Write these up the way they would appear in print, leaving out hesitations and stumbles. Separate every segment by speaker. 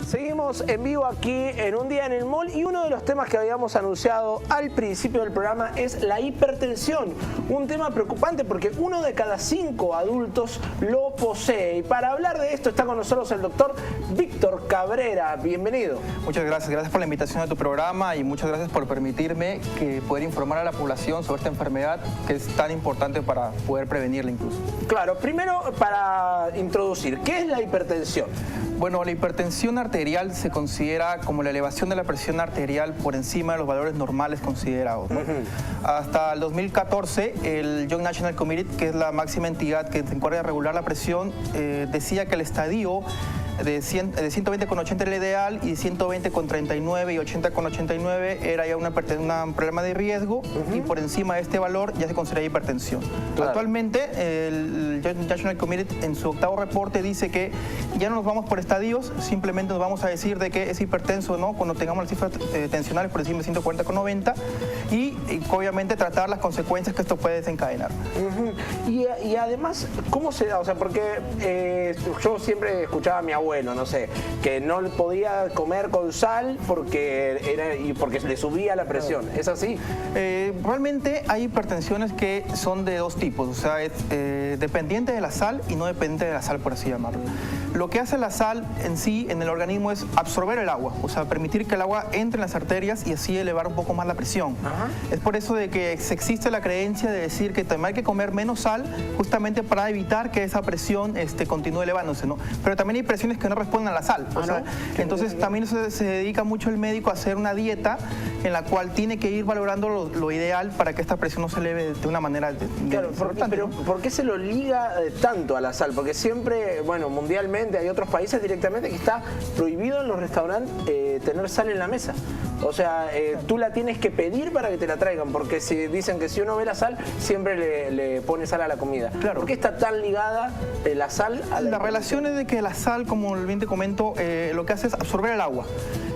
Speaker 1: Seguimos en vivo aquí en Un Día en el Mall y uno de los temas que habíamos anunciado al principio del programa es la hipertensión. Un tema preocupante porque 1 de cada 5 adultos lo posee. Y para hablar de esto está con nosotros el doctor Víctor Cabrera. Bienvenido.
Speaker 2: Muchas gracias. Gracias por la invitación a tu programa y muchas gracias por permitirme poder informar a la población sobre esta enfermedad que es tan importante para poder prevenirla incluso.
Speaker 1: Claro, primero para introducir, ¿qué es la hipertensión?
Speaker 2: Bueno, la hipertensión arterial se considera como la elevación de la presión arterial por encima de los valores normales considerados, ¿no? Hasta el 2014, el Young National Committee, que es la máxima entidad que se encarga de regular la presión, decía que el estadio de 120,80 era el ideal y 120,39 y 80,89 era ya un problema de riesgo y por encima de este valor ya se considera hipertensión. Claro. Actualmente el National Committee en su 8º reporte dice que ya no nos vamos por estadios, simplemente nos vamos a decir de que es hipertenso, ¿no?, cuando tengamos las cifras tensionales por encima de 140,90 y obviamente tratar las consecuencias que esto puede desencadenar.
Speaker 1: Y además, ¿cómo se da? O sea, porque yo siempre escuchaba a mi abuelo, no sé, que no podía comer con sal porque le subía la presión. ¿Es así?
Speaker 2: Realmente hay hipertensiones que son de dos tipos, o sea, es dependiente de la sal y no dependiente de la sal, por así llamarlo. Lo que hace la sal en sí, en el organismo, es absorber el agua, o sea, permitir que el agua entre en las arterias y así elevar un poco más la presión. Es por eso de que existe la creencia de decir que también hay que comer menos sal justamente para evitar que esa presión continúe elevándose, ¿no? Pero también hay presiones que no responden a la sal, entonces también se dedica mucho el médico a hacer una dieta en la cual tiene que ir valorando lo ideal para que esta presión no se eleve de una manera
Speaker 1: claro, pero ¿por qué se lo liga tanto a la sal? Porque siempre, bueno, mundialmente hay otros países directamente que está prohibido en los restaurantes tener sal en la mesa. O sea, tú la tienes que pedir para que te la traigan, porque si dicen que si uno ve la sal, siempre le pone sal a la comida.
Speaker 2: Claro.
Speaker 1: ¿Por qué está tan ligada la sal a la
Speaker 2: relación es de que la sal, como bien te comento, lo que hace es absorber el agua.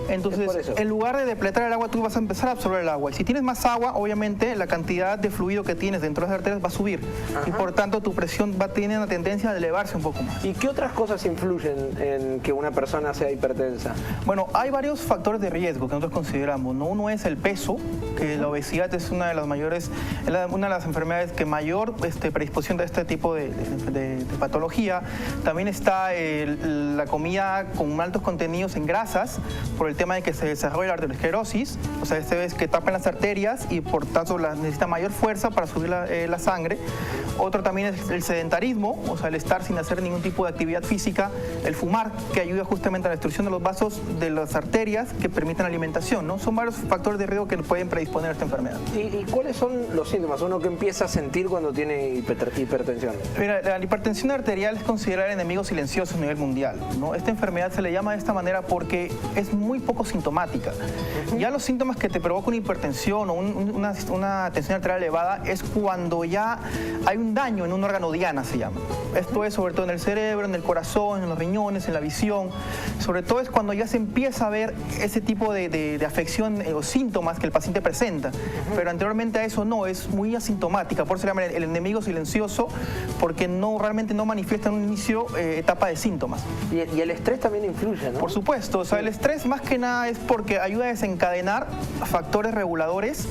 Speaker 2: Entonces, en lugar de depletar el agua, tú vas a empezar a absorber el agua. Y si tienes más agua, obviamente, la cantidad de fluido que tienes dentro de las arterias va a subir. Y por tanto, tu presión va a tener una tendencia a elevarse un poco más.
Speaker 1: ¿Y qué otras cosas influyen en que una persona sea hipertensa?
Speaker 2: Bueno, hay varios factores de riesgo que nosotros consideramos, ¿no? Uno es el peso, que la obesidad es una de las mayores, una de las enfermedades que mayor predisposición de este tipo de patología. También está la comida con altos contenidos en grasas, por el tema de que se desarrolla la arteriosclerosis, o sea, es que tapan las arterias y por tanto necesita mayor fuerza para subir la sangre. Otro también es el sedentarismo, o sea, el estar sin hacer ningún tipo de actividad física, el fumar, que ayuda justamente a la destrucción de los vasos de las arterias que permiten alimentación, ¿no? Son varios factores de riesgo que nos pueden predisponer a esta enfermedad.
Speaker 1: ¿Y cuáles son los síntomas? Uno que empieza a sentir cuando tiene hipertensión.
Speaker 2: Mira, la hipertensión arterial es considerada el enemigo silencioso a nivel mundial, ¿no? Esta enfermedad se le llama de esta manera porque es muy poco sintomática. Ya los síntomas que te provoca una hipertensión o una tensión arterial elevada es cuando ya hay un daño en un órgano diana, se llama. Esto es sobre todo en el cerebro, en el corazón, en los riñones, en la visión. Sobre todo es cuando ya se empieza a ver ese tipo de afección o síntomas que el paciente presenta. Pero anteriormente a eso no, es muy asintomática. Por eso se llama el enemigo silencioso, porque realmente no manifiesta en un inicio etapa de síntomas.
Speaker 1: Y el estrés también influye, ¿no?
Speaker 2: Por supuesto, o sea, el estrés más que nada es porque ayuda a desencadenar factores reguladores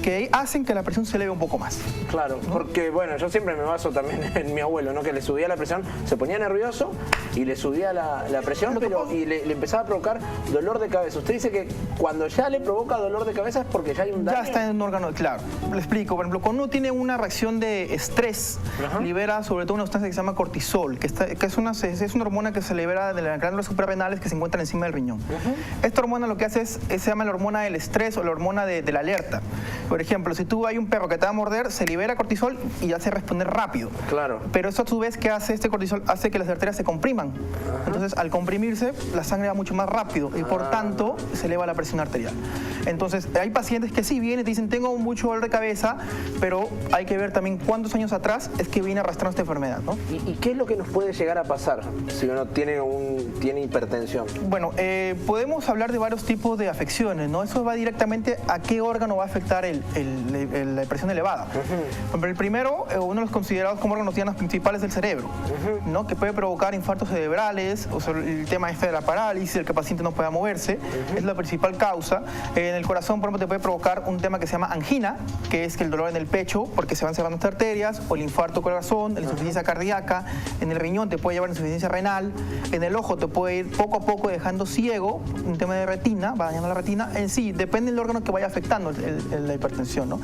Speaker 2: que hacen que la presión se eleve un poco más.
Speaker 1: Claro, ¿no? Porque bueno, yo siempre me baso también en mi abuelo, ¿no? Que le subía la presión, se ponía nervioso y le subía la presión, y le empezaba a provocar dolor de cabeza. Usted dice que cuando ya le provoca dolor de cabeza es porque ya hay un daño.
Speaker 2: Ya está en un órgano, claro. Le explico, por ejemplo, cuando uno tiene una reacción de estrés, libera sobre todo una sustancia que se llama cortisol, que es una hormona que se libera de las glándulas suprarrenales que se encuentran encima del riñón. Esta hormona lo que hace se llama la hormona del estrés o la hormona de la alerta. Por ejemplo, si tú hay un perro que te va a morder, se libera cortisol y hace responder rápido.
Speaker 1: Claro.
Speaker 2: Pero eso a su vez, ¿qué hace este cortisol? Hace que las arterias se compriman. Entonces, al comprimirse, la sangre va mucho más rápido y por tanto se eleva la presión arterial. Entonces, hay pacientes que sí vienen y te dicen, tengo mucho dolor de cabeza, pero hay que ver también cuántos años atrás es que viene arrastrando esta enfermedad, ¿no?
Speaker 1: ¿Y qué es lo que nos puede llegar a pasar si uno tiene hipertensión?
Speaker 2: Bueno, podemos hablar de varios tipos de afecciones, ¿no? Eso va directamente a qué órgano va a afectar el la hipertensión elevada. El primero, uno de los considerados como órganos dianas principales del cerebro, ¿no? Que puede provocar infartos cerebrales, o sea, el tema este de la parálisis, el que el paciente no pueda moverse, es la principal causa. En el corazón, por ejemplo, te puede provocar un tema que se llama angina, que es que el dolor en el pecho, porque se van cerrando estas arterias, o el infarto corazón, la insuficiencia cardíaca. En el riñón te puede llevar insuficiencia renal. En el ojo te puede ir poco a poco dejando ciego, un tema de retina, va dañando la retina. En sí, depende del órgano que vaya afectando la hipertensión, ¿no?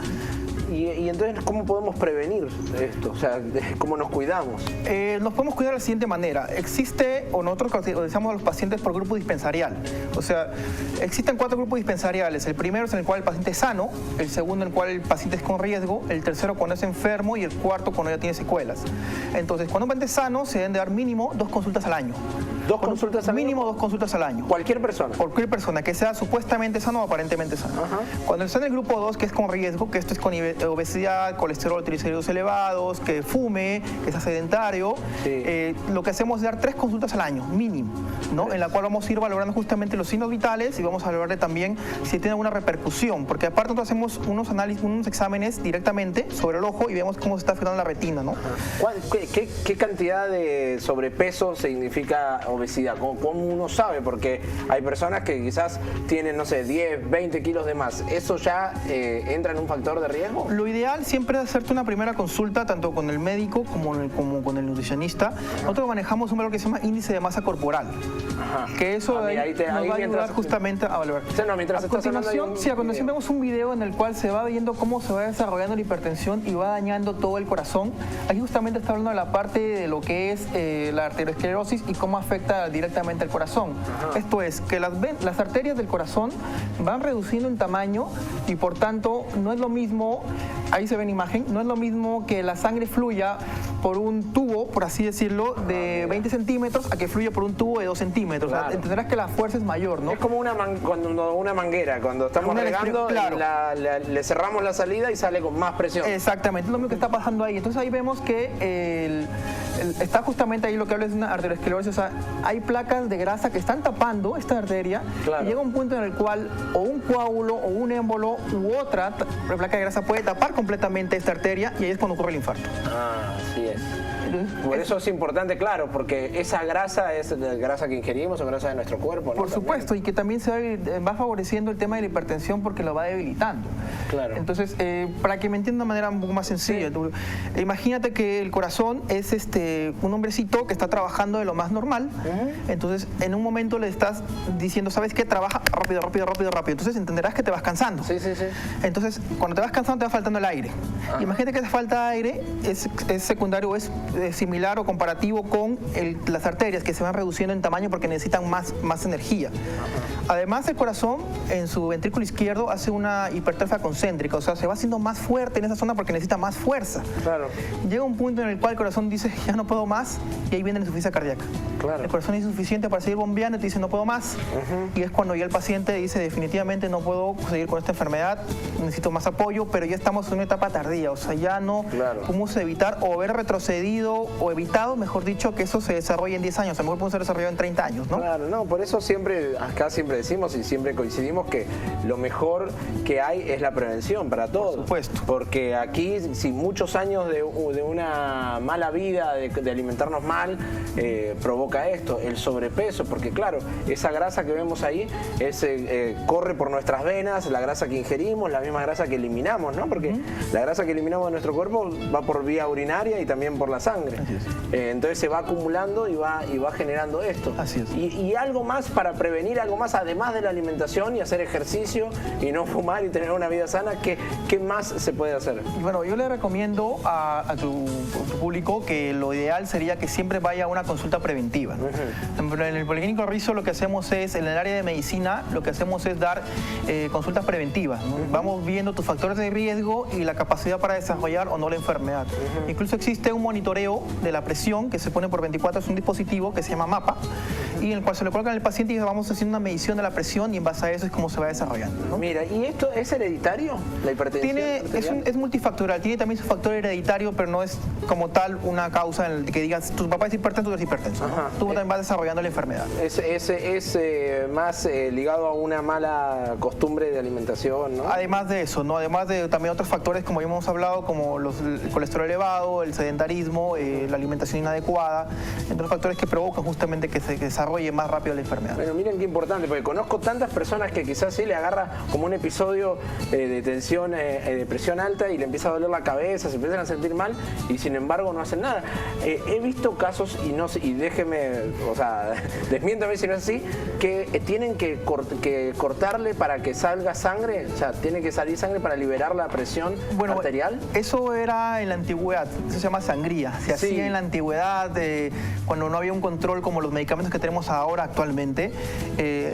Speaker 1: Y entonces, ¿cómo podemos prevenir esto? O sea, ¿cómo nos cuidamos?
Speaker 2: Nos podemos cuidar de la siguiente manera. Existe, o nosotros categorizamos a los pacientes por grupo dispensarial. O sea, existen 4 grupos dispensariales. El primero es en el cual el paciente es sano, el segundo en el cual el paciente es con riesgo, el tercero cuando es enfermo y el cuarto cuando ya tiene secuelas. Entonces, cuando un paciente es sano, se deben de dar mínimo 2 consultas al año.
Speaker 1: ¿2 consultas al año?
Speaker 2: Mínimo 2 consultas al año.
Speaker 1: ¿Cualquier persona?
Speaker 2: Cualquier persona que sea supuestamente sano o aparentemente sano. Cuando está en el grupo 2, que es con riesgo, que esto es con obesidad, colesterol, triglicéridos elevados, que fume, que sea sedentario, lo que hacemos es dar 3 consultas al año, mínimo, ¿no? En la cual vamos a ir valorando justamente los signos vitales y vamos a valorarle también si tiene alguna repercusión, porque aparte nosotros hacemos unos análisis, unos exámenes directamente sobre el ojo y vemos cómo se está afectando la retina, ¿no?
Speaker 1: ¿Qué cantidad de sobrepeso significa obesidad? ¿Cómo uno sabe? Porque hay personas que quizás tienen, no sé, 10, 20 kilos de más. ¿Eso ya entra en un factor de riesgo?
Speaker 2: Lo ideal siempre es hacerte una primera consulta tanto con el médico como con el nutricionista. Nosotros manejamos un valor que se llama índice de masa corporal. Que eso nos va a ayudar justamente a valorar.
Speaker 1: Mientras
Speaker 2: a continuación vemos un video en el cual se va viendo cómo se va desarrollando la hipertensión y va dañando todo el corazón. Aquí justamente está hablando de la parte de lo que es la arteriosclerosis y cómo afecta directamente al corazón. Esto es que las arterias del corazón van reduciendo en tamaño y por tanto no es lo mismo, ahí se ve en imagen, no es lo mismo que la sangre fluya por un tubo, por así decirlo, de 20 centímetros a que fluya por un tubo de 2 centímetros. Claro. O sea, entenderás que la fuerza es mayor, ¿no?
Speaker 1: Es como una manguera, cuando estamos regando, claro, le cerramos la salida y sale con más presión.
Speaker 2: Exactamente, es lo mismo que está pasando ahí. Entonces ahí vemos que está justamente ahí lo que habla es una arteriosclerosis, o sea, hay placas de grasa que están tapando esta arteria, claro, y llega un punto en el cual o un coágulo o un émbolo u otra placa de grasa puede tapar completamente esta arteria y ahí es cuando ocurre el infarto.
Speaker 1: Así es. Por eso es importante, claro, porque esa grasa es la grasa que ingerimos o grasa de nuestro cuerpo, ¿no?
Speaker 2: Por supuesto, y que también va favoreciendo el tema de la hipertensión porque lo va debilitando. Claro. Entonces, para que me entienda de una manera un poco más sencilla, imagínate que el corazón es un hombrecito que está trabajando de lo más normal, entonces en un momento le estás diciendo, ¿sabes qué? Trabaja rápido, rápido, rápido, rápido. Entonces entenderás que te vas cansando. Entonces, cuando te vas cansando te va faltando el aire. Imagínate que esa falta de aire es secundario, es similar o comparativo con las arterias que se van reduciendo en tamaño porque necesitan más energía. Además, el corazón en su ventrículo izquierdo hace una hipertrofia concéntrica, o sea, se va haciendo más fuerte en esa zona porque necesita más fuerza. Claro. Llega un punto en el cual el corazón dice, ya no puedo más, y ahí viene la insuficiencia cardíaca. Claro. El corazón es insuficiente para seguir bombeando y te dice, no puedo más. Y es cuando ya el paciente dice, definitivamente no puedo seguir con esta enfermedad, necesito más apoyo, pero ya estamos en una etapa tardía, o sea, ya no podemos evitar o haber retrocedido o evitado, mejor dicho, que eso se desarrolle en 10 años, a lo mejor puede ser desarrollado en 30 años, ¿no?
Speaker 1: Claro, no, por eso acá siempre decimos y siempre coincidimos que lo mejor que hay es la prevención para todos.
Speaker 2: Por supuesto.
Speaker 1: Porque aquí, si muchos años de una mala vida, de alimentarnos mal, provoca esto, el sobrepeso, porque claro, esa grasa que vemos ahí corre por nuestras venas, la grasa que ingerimos, la misma grasa que eliminamos, ¿no? Porque la grasa que eliminamos de nuestro cuerpo va por vía urinaria y también por la sangre. Entonces se va acumulando y va generando esto.
Speaker 2: Así es.
Speaker 1: Y algo más para prevenir, algo más además de la alimentación y hacer ejercicio y no fumar y tener una vida sana, ¿qué más se puede hacer?
Speaker 2: Bueno, yo le recomiendo a tu público que lo ideal sería que siempre vaya a una consulta preventiva. En el Policlínico Rizo lo que hacemos es, en el área de medicina, lo que hacemos es dar consultas preventivas, ¿no? Vamos viendo tus factores de riesgo y la capacidad para desarrollar o no la enfermedad. Incluso existe un monitoreo monitoreo de la presión que se pone por 24 horas, un dispositivo que se llama MAPA, y en el cual se le colocan al paciente y vamos haciendo una medición de la presión y en base a eso es como se va desarrollando, ¿no?
Speaker 1: Mira, ¿y esto es hereditario, la hipertensión arterial?
Speaker 2: Es multifactorial, tiene también su factor hereditario, pero no es como tal una causa en la que digas, tu papá es hipertenso, tú eres hipertenso.
Speaker 1: Ajá.
Speaker 2: Tú también vas desarrollando la enfermedad.
Speaker 1: Es más ligado a una mala costumbre de alimentación, ¿no?
Speaker 2: Además de eso, ¿no? Además de también otros factores, como ya hemos hablado, como el colesterol elevado, el sedentarismo, la alimentación inadecuada, entre los factores que provocan justamente que se desarrolle más rápido la enfermedad.
Speaker 1: Bueno, miren qué importante, porque conozco tantas personas que quizás sí le agarra como un episodio de tensión, de presión alta y le empieza a doler la cabeza, se empiezan a sentir mal y sin embargo no hacen nada. He visto casos, y no sé, y déjeme, o sea, desmiéntame si no es así, que tienen que cortarle para que salga sangre, o sea, tiene que salir sangre para liberar la presión arterial.
Speaker 2: Eso era en la antigüedad, eso se llama sangría. Se hacía en la antigüedad, cuando no había un control como los medicamentos que tenemos ahora actualmente,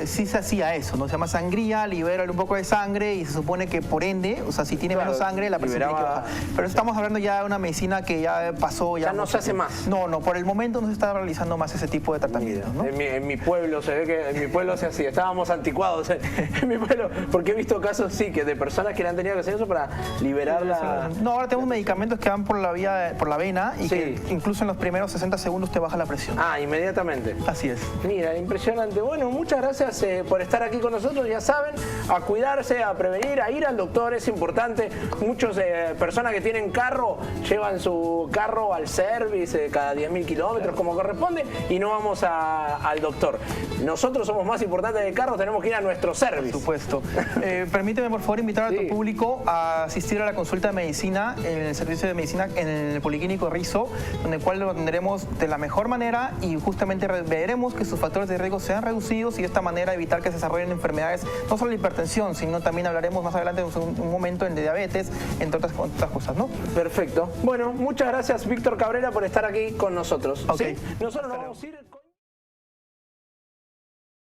Speaker 2: sí se hacía eso, ¿no? Se llama sangría, libera un poco de sangre y se supone que por ende, o sea, si tiene menos sangre, la presión tiene que bajar. Pero estamos hablando ya de una medicina que ya pasó. Ya
Speaker 1: no se hace más.
Speaker 2: No, por el momento no se está realizando más ese tipo de tratamientos, ¿no?
Speaker 1: En mi pueblo, se ve que en mi pueblo se hacía, estábamos anticuados en mi pueblo, porque he visto casos, sí, que de personas que le han tenido que hacer eso para liberar la...
Speaker 2: No, ahora tenemos medicamentos que van por la vena y que incluso en los primeros 60 segundos te baja la presión.
Speaker 1: Ah, inmediatamente.
Speaker 2: Así es.
Speaker 1: Mira, impresionante. Bueno, muchas gracias por estar aquí con nosotros. Ya saben, a cuidarse, a prevenir, a ir al doctor, es importante. Muchas personas que tienen carro llevan su carro al service cada 10.000 kilómetros como corresponde y no vamos al doctor. Nosotros somos más importantes del carro, tenemos que ir a nuestro service.
Speaker 2: Por supuesto. Permíteme, por favor, invitar a tu público a asistir a la consulta de medicina en el servicio de medicina en el Policlínico Rizo, donde el cual lo atenderemos de la mejor manera y justamente veremos que sus factores de riesgo sean reducidos y de esta manera evitar que se desarrollen enfermedades, no solo la hipertensión, sino también hablaremos más adelante en un momento en de diabetes, entre otras cosas, ¿no?
Speaker 1: Perfecto. Bueno, muchas gracias, Víctor Cabrera, por estar aquí con nosotros.
Speaker 2: Okay.
Speaker 1: ¿Sí? Nosotros nos vamos a ir...